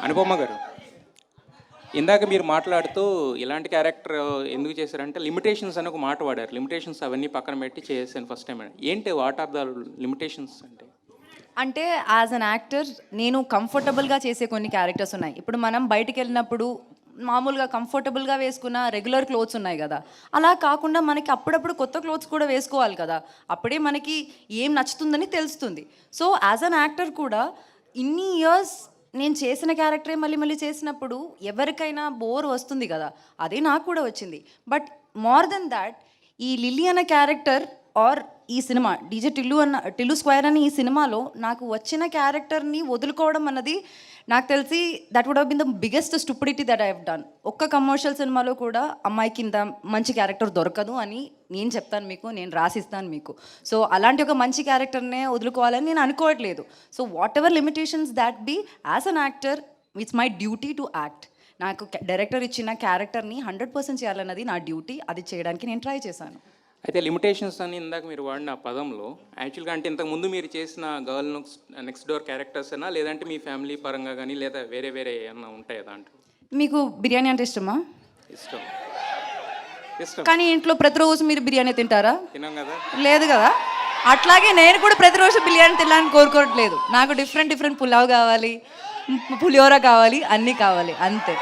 అనుపమ గారు, ఇందాక మీరు మాట్లాడుతూ ఇలాంటి క్యారెక్టర్ ఎందుకు చేశారంటే లిమిటేషన్స్ అని ఒక మాట వాడారు. లిమిటేషన్స్ అవన్నీ పక్కన పెట్టి చేసాను ఫస్ట్ టైం. ఏంటి వాట్ ఆర్ ద లిమిటేషన్స్ అంటే? అంటే యాజ్ అన్ యాక్టర్ నేను కంఫర్టబుల్గా చేసే కొన్ని క్యారెక్టర్స్ ఉన్నాయి. ఇప్పుడు మనం బయటికి వెళ్ళినప్పుడు మామూలుగా కంఫర్టబుల్గా వేసుకున్న రెగ్యులర్ క్లోత్స్ ఉన్నాయి కదా, అలా కాకుండా మనకి అప్పుడప్పుడు కొత్త క్లోత్స్ కూడా వేసుకోవాలి కదా, అప్పుడే మనకి ఏం నచ్చుతుందని తెలుస్తుంది. సో యాజ్ అన్ యాక్టర్ కూడా ఇన్ని ఇయర్స్ నేను చేసిన క్యారెక్టరే మళ్ళీ మళ్ళీ చేసినప్పుడు ఎవరికైనా బోర్ వస్తుంది కదా, అదే నాకు కూడా వచ్చింది. బట్ మోర్ దెన్ దాట్, ఈ లిల్లీ అనే క్యారెక్టర్ ఆర్ ఈ సినిమా డీజే టిల్లు స్క్వేర్ అని ఈ సినిమాలో నాకు వచ్చిన క్యారెక్టర్ని వదులుకోవడం అన్నది నాకు తెలిసి that would have been the biggest stupidity that I have done. ఒక్క కమర్షియల్ సినిమాలో కూడా అమ్మాయికి ఇంత మంచి క్యారెక్టర్ దొరకదు అని నేను చెప్తాను మీకు, నేను రాసిస్తాను మీకు. సో అలాంటి ఒక మంచి క్యారెక్టర్నే వదులుకోవాలని నేను అనుకోవట్లేదు. So whatever limitations that be, as an actor it's my duty to act. నాకు డైరెక్టర్ ఇచ్చిన క్యారెక్టర్ని 100% చేయాలన్నది నా డ్యూటీ. అది చేయడానికి నేను ట్రై చేశాను. అయితే లిమిటేషన్స్ అని ఇందాక మీరు వాడిన పదంలో యాక్చువల్గా అంటే ఇంతకుముందు మీరు చేసిన గర్ల్ నెక్స్ట్ డోర్ క్యారెక్టర్స్ అయినా, లేదంటే మీ ఫ్యామిలీ పరంగా కానీ, లేదా వేరే వేరే ఏమన్నా ఉంటాయా దాంట్లో? మీకు బిర్యానీ అంటే ఇష్టమా? ఇష్టం. ఇష్టం. కానీ ఇంట్లో ప్రతిరోజు మీరు బిర్యానీ తింటారా? తినాం కదా. లేదు కదా. అట్లాగే నేను కూడా ప్రతిరోజు బిర్యానీ తినాలని కోరుకోవట్లేదు. నాకు డిఫరెంట్ పులావ్ కావాలి, పులిహోర కావాలి, అన్నీ కావాలి, అంతే.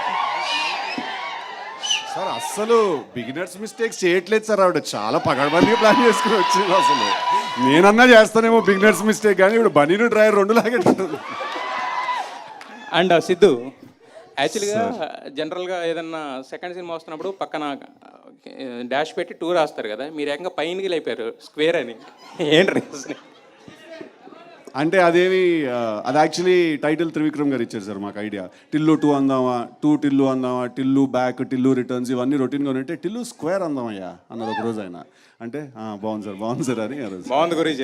సార్ అస్సలు బిగినర్స్ మిస్టేక్స్ చేయట్లేదు సార్. ఆవిడ చాలా పగడబందిగా ప్లాన్ చేసుకుని వచ్చింది. అసలు నేనన్నా చేస్తానేమో బిగినర్స్ మిస్టేక్, కానీ ఇప్పుడు బనీను డ్రైవర్ రెండు లాగేటట్టుంది. అండ్ సిద్ధు, యాక్చువల్గా జనరల్గా ఏదన్నా సెకండ్ సినిమా వస్తున్నప్పుడు పక్కన డాష్ పెట్టి టూ రాస్తారు కదా, మీరు ఏకంగా పైనకి లేపారు స్క్వేర్ అని. ఏంటి రీజన్? అంటే అదేమి అది యాక్చువల్లీ టైటిల్ త్రివిక్రమ్ గారు ఇచ్చారు సార్ మాకు ఐడియా. టిల్లు 2 అందామా, టిల్లు అందామా, టిల్లు బ్యాక్, టిల్లు రిటర్న్స్, ఇవన్నీ రొటీన్గా ఉంటే టిల్లు స్క్వేర్ అందామయ్యా అన్నది ఒక రోజు ఆయన. అంటే బాగుంది సార్ అని. బాగుంది గురించి.